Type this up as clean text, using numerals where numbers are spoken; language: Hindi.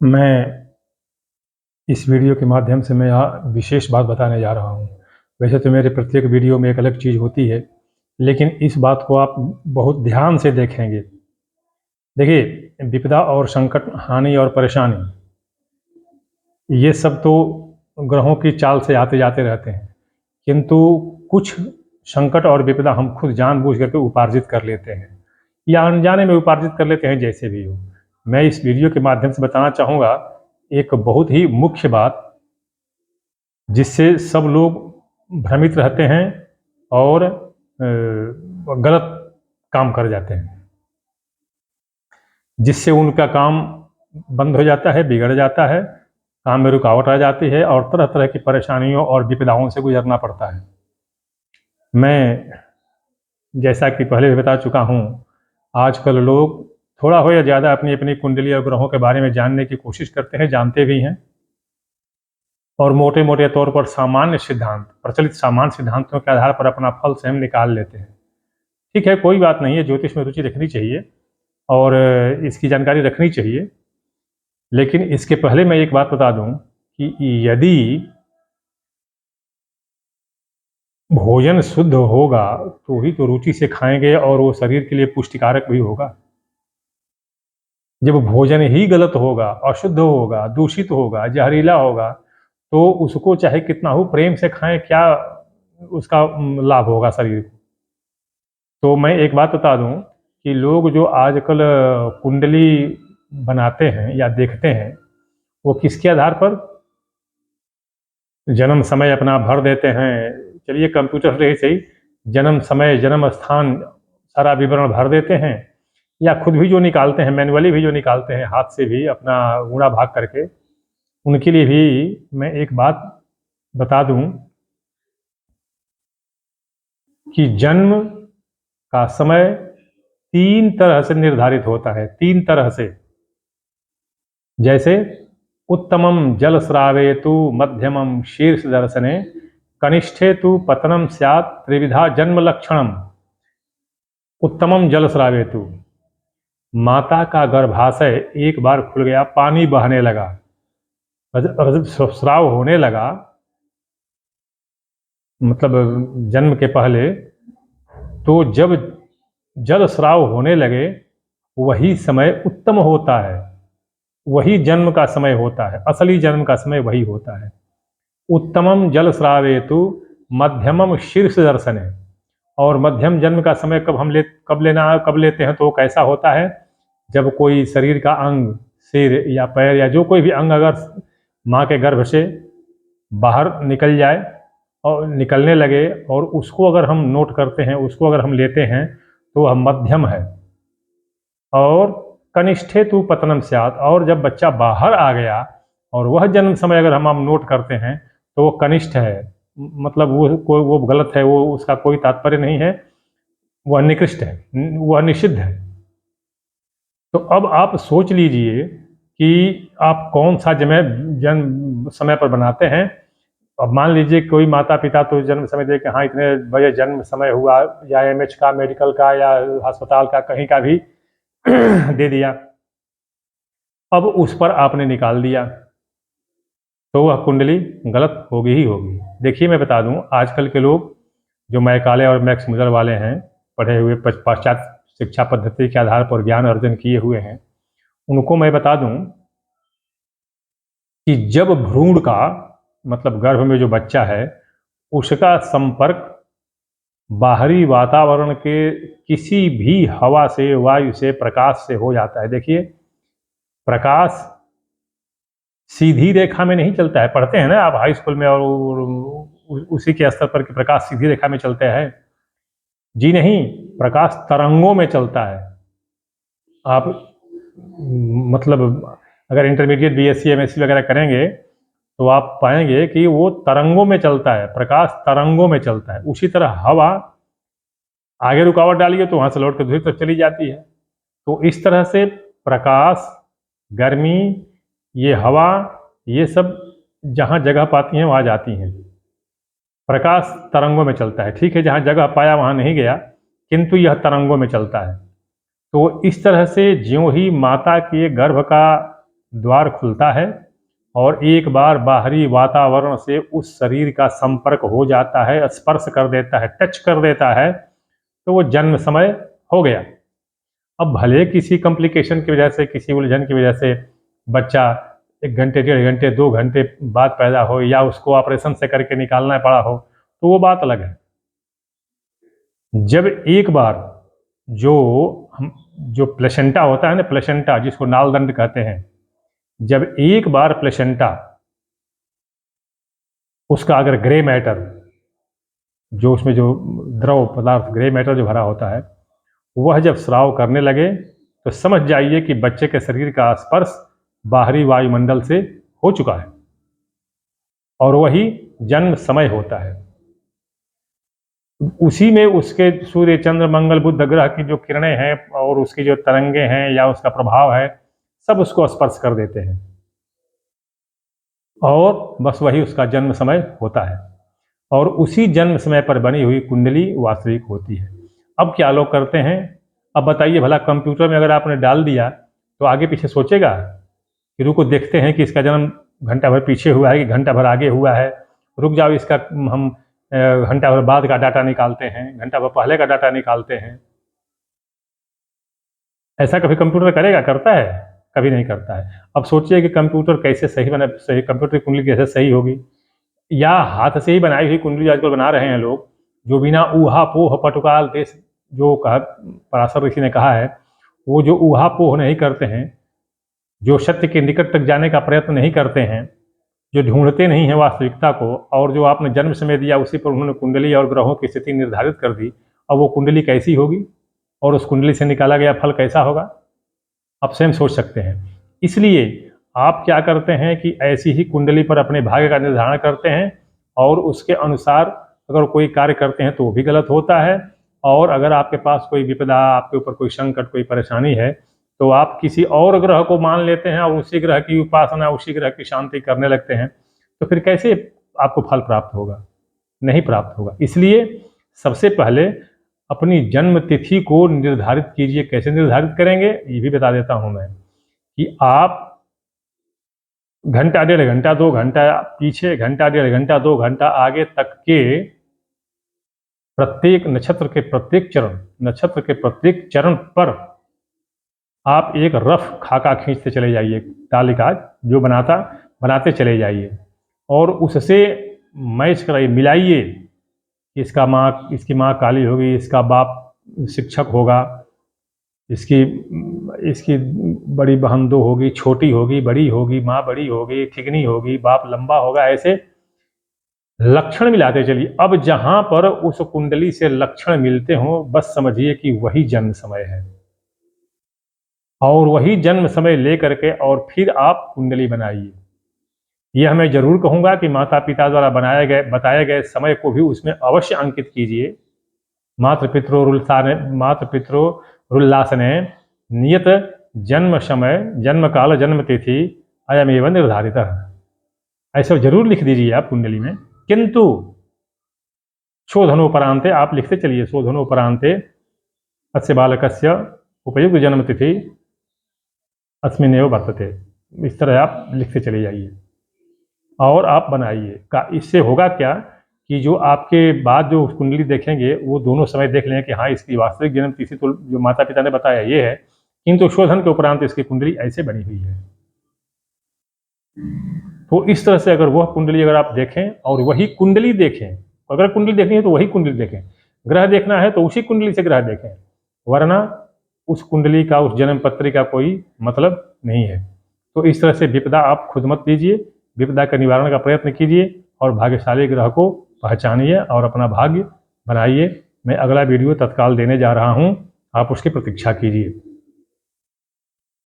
मैं इस वीडियो के माध्यम से मैं यहाँ विशेष बात बताने जा रहा हूँ। वैसे तो मेरे प्रत्येक वीडियो में एक अलग चीज़ होती है, लेकिन इस बात को आप बहुत ध्यान से देखेंगे। देखिए, विपदा और संकट, हानि और परेशानी, ये सब तो ग्रहों की चाल से आते-जाते रहते हैं, किंतु कुछ संकट और विपदा हम खुद जानबूझ करके उपार्जित कर लेते हैं या अनजाने में उपार्जित कर लेते हैं, जैसे भी हो। मैं इस वीडियो के माध्यम से बताना चाहूँगा एक बहुत ही मुख्य बात, जिससे सब लोग भ्रमित रहते हैं और गलत काम कर जाते हैं, जिससे उनका काम बंद हो जाता है, बिगड़ जाता है, काम में रुकावट आ जाती है और तरह तरह की परेशानियों और विपदाओं से गुजरना पड़ता है। मैं जैसा कि पहले भी बता चुका हूँ, आजकल लोग थोड़ा हो या ज़्यादा अपनी अपनी कुंडली और ग्रहों के बारे में जानने की कोशिश करते हैं, जानते भी हैं और मोटे मोटे तौर पर सामान्य सिद्धांत, प्रचलित सामान्य सिद्धांतों के आधार पर अपना फल स्वयं निकाल लेते हैं। ठीक है, कोई बात नहीं है, ज्योतिष में रुचि रखनी चाहिए और इसकी जानकारी रखनी चाहिए। लेकिन इसके पहले मैं एक बात बता दूं कि यदि भोजन शुद्ध होगा तो ही तो रुचि से खाएंगे और वो शरीर के लिए पुष्टिकारक भी होगा। जब भोजन ही गलत होगा, अशुद्ध होगा, दूषित होगा, जहरीला होगा, तो उसको चाहे कितना हो प्रेम से खाएं, क्या उसका लाभ होगा शरीर को। तो मैं एक बात बता दूं कि लोग जो आजकल कुंडली बनाते हैं या देखते हैं, वो किसके आधार पर? जन्म समय अपना भर देते हैं, चलिए कंप्यूटर से ही सही, जन्म समय, जन्म स्थान, सारा विवरण भर देते हैं, या खुद भी जो निकालते हैं, मैनुअली भी जो निकालते हैं, हाथ से भी अपना गुणा भाग करके, उनके लिए भी मैं एक बात बता दूं कि जन्म का समय 3 तरह से निर्धारित होता है, 3 तरह से। जैसे उत्तमम जल स्रावेतु मध्यमम शीर्ष दर्शने कनिष्ठे तु पतनम स्यात् त्रिविधा जन्म लक्षणम। उत्तमम जल स्रावेतु, माता का गर्भाशय एक बार खुल गया, पानी बहने लगा, स्राव होने लगा, मतलब जन्म के पहले, तो जब जल स्राव होने लगे वही समय उत्तम होता है, वही जन्म का समय होता है, असली जन्म का समय वही होता है। उत्तमम जल स्रावेतु मध्यमम शीर्ष दर्शने। और मध्यम जन्म का समय कब लेना, कब लेते हैं, तो वो कैसा होता है? जब कोई शरीर का अंग, सिर या पैर या जो कोई भी अंग अगर माँ के गर्भ से बाहर निकल जाए और निकलने लगे और उसको अगर हम नोट करते हैं, उसको अगर हम लेते हैं, तो वह मध्यम है। और कनिष्ठे तु पतनम स्यात्, और जब बच्चा बाहर आ गया और वह जन्म समय अगर हम नोट करते हैं तो वो कनिष्ठ है, मतलब वो गलत है, वो उसका कोई तात्पर्य नहीं है, वह निकृष्ट है, वह निषिद्ध है। तो अब आप सोच लीजिए कि आप कौन सा जन्म समय पर बनाते हैं। अब मान लीजिए कोई माता पिता तो जन्म समय दे के, हाँ इतने बजे जन्म समय हुआ, या एमएच का, मेडिकल का या अस्पताल का, कहीं का भी दे दिया, अब उस पर आपने निकाल दिया, तो वह कुंडली गलत होगी ही होगी। देखिए मैं बता दूं, आजकल के लोग जो मैकाले और मैक्स मुजर वाले हैं, पढ़े हुए, पाश्चात्य शिक्षा पद्धति के आधार पर ज्ञान अर्जन किए हुए हैं, उनको मैं बता दूं कि जब भ्रूण का, मतलब गर्भ में जो बच्चा है, उसका संपर्क बाहरी वातावरण के किसी भी हवा से, वायु से, प्रकाश से हो जाता है। देखिए, प्रकाश सीधी रेखा में नहीं चलता है, पढ़ते हैं ना आप हाई स्कूल में, और उसी के स्तर पर कि प्रकाश सीधी रेखा में चलते हैं। जी नहीं, प्रकाश तरंगों में चलता है। आप मतलब अगर इंटरमीडिएट, बीएससी, एमएससी वगैरह करेंगे तो आप पाएंगे कि वो तरंगों में चलता है, प्रकाश तरंगों में चलता है। उसी तरह हवा, आगे रुकावट डालिए तो वहाँ से लौट कर दूसरी तरफ चली जाती है। तो इस तरह से प्रकाश, गर्मी, ये हवा, ये सब जहाँ जगह पाती हैं वहाँ जाती हैं। प्रकाश तरंगों में चलता है, ठीक है, जहाँ जगह पाया वहाँ नहीं गया, किंतु यह तरंगों में चलता है। तो इस तरह से ज्यों ही माता के गर्भ का द्वार खुलता है और एक बार बाहरी वातावरण से उस शरीर का संपर्क हो जाता है, स्पर्श कर देता है, टच कर देता है, तो वो जन्म समय हो गया। अब भले किसी कॉम्प्लिकेशन की वजह से, किसी उलझन की वजह से बच्चा 1 घंटे, 1.5 घंटे, 2 घंटे बाद पैदा हो या उसको ऑपरेशन से करके निकालना पड़ा हो, तो वो बात अलग है। जब एक बार जो प्लेसेंटा होता है ना, प्लेसेंटा जिसको नालदंड कहते हैं, जब एक बार प्लेसेंटा उसका अगर ग्रे मैटर, जो उसमें जो द्रव पदार्थ ग्रे मैटर जो भरा होता है, वह जब स्राव करने लगे तो समझ जाइए कि बच्चे के शरीर का स्पर्श बाहरी वायुमंडल से हो चुका है और वही जन्म समय होता है। उसी में उसके सूर्य, चंद्र, मंगल, बुध ग्रह की जो किरणें हैं और उसकी जो तरंगे हैं या उसका प्रभाव है, सब उसको स्पर्श कर देते हैं और बस वही उसका जन्म समय होता है। और उसी जन्म समय पर बनी हुई कुंडली वास्तविक होती है। अब क्या लोग करते हैं, अब बताइए भला कंप्यूटर में अगर आपने डाल दिया तो आगे पीछे सोचेगा कि रुको देखते हैं कि इसका जन्म घंटा भर पीछे हुआ है कि घंटा भर आगे हुआ है, रुक जाओ इसका हम घंटा भर बाद का डाटा निकालते हैं, घंटा भर पहले का डाटा निकालते हैं। ऐसा कभी कंप्यूटर करेगा? करता है? कभी नहीं करता है। अब सोचिए कि कंप्यूटर कैसे सही बना, सही कंप्यूटर की कुंडली कैसे सही होगी, या हाथ से ही बनाई हुई कुंडली आजकल बना रहे हैं लोग, जो बिना ऊहा पोह पटुकाल देश, जो कहा पराशर ऋषि ने कहा है, वो जो ऊहा पोह नहीं करते हैं, जो सत्य के निकट तक जाने का प्रयत्न नहीं करते हैं, जो ढूंढते नहीं हैं वास्तविकता को, और जो आपने जन्म समय दिया उसी पर उन्होंने कुंडली और ग्रहों की स्थिति निर्धारित कर दी, अब वो कुंडली कैसी होगी और उस कुंडली से निकाला गया फल कैसा होगा, आप स्वयं सोच सकते हैं। इसलिए आप क्या करते हैं कि ऐसी ही कुंडली पर अपने भाग्य का निर्धारण करते हैं और उसके अनुसार अगर कोई कार्य करते हैं तो वो भी गलत होता है। और अगर आपके पास कोई विपदा, आपके ऊपर कोई संकट, कोई परेशानी है, तो आप किसी और ग्रह को मान लेते हैं और उसी ग्रह की उपासना, उसी ग्रह की शांति करने लगते हैं, तो फिर कैसे आपको फल प्राप्त होगा? नहीं प्राप्त होगा। इसलिए सबसे पहले अपनी जन्म तिथि को निर्धारित कीजिए। कैसे निर्धारित करेंगे ये भी बता देता हूं मैं, कि आप घंटा, 1.5 घंटा, 2 घंटा पीछे, घंटा, 1.5 घंटा, 2 घंटा आगे तक के प्रत्येक नक्षत्र के प्रत्येक चरण पर आप एक रफ खाका खींचते चले जाइए, तालिका जो बनाते चले जाइए और उससे मैच कराइए, मिलाइए। इसकी माँ काली होगी, इसका बाप शिक्षक होगा, इसकी बड़ी बहन 2 होगी, छोटी होगी, बड़ी होगी, माँ बड़ी होगी, ठिकनी होगी, बाप लंबा होगा, ऐसे लक्षण मिलाते चलिए। अब जहां पर उस कुंडली से लक्षण मिलते हों, बस समझिए कि वही जन्म समय है और वही जन्म समय लेकर के और फिर आप कुंडली बनाइए। यह मैं जरूर कहूंगा कि माता पिता द्वारा बताए गए समय को भी उसमें अवश्य अंकित कीजिए। मातृपितरोरुल्लास ने नियत जन्म समय, जन्म काल, जन्म तिथि अयमेव निर्धारित, ऐसा जरूर लिख दीजिए आप कुंडली में। किंतु शोधनोपरांते आप लिखते चलिए, शोधनोपरांते अस्य बालकस्य उपयुक्त जन्म तिथि अस्मिन्नेव वर्तते, इस तरह आप लिखते चले जाइए और आप बनाइए। इससे होगा क्या कि जो आपके बाद जो कुंडली देखेंगे वो दोनों समय देख लें कि हाँ इसकी वास्तविक जन्म तिथि तो जो माता पिता ने बताया ये है, किंतु शोधन के उपरांत इसकी कुंडली ऐसे बनी हुई है। तो इस तरह से अगर वह कुंडली अगर आप देखें और वही कुंडली देखें, अगर कुंडली देखनी है तो वही कुंडली देखें, ग्रह देखना है तो उसी कुंडली से ग्रह देखें, वरना उस कुंडली का, उस जन्म पत्री का कोई मतलब नहीं है। तो इस तरह से विपदा आप खुद मत लीजिए, विपदा का निवारण का प्रयत्न कीजिए और भाग्यशाली ग्रह को पहचानिए और अपना भाग्य बनाइए। मैं अगला वीडियो तत्काल देने जा रहा हूं, आप उसकी प्रतीक्षा कीजिए।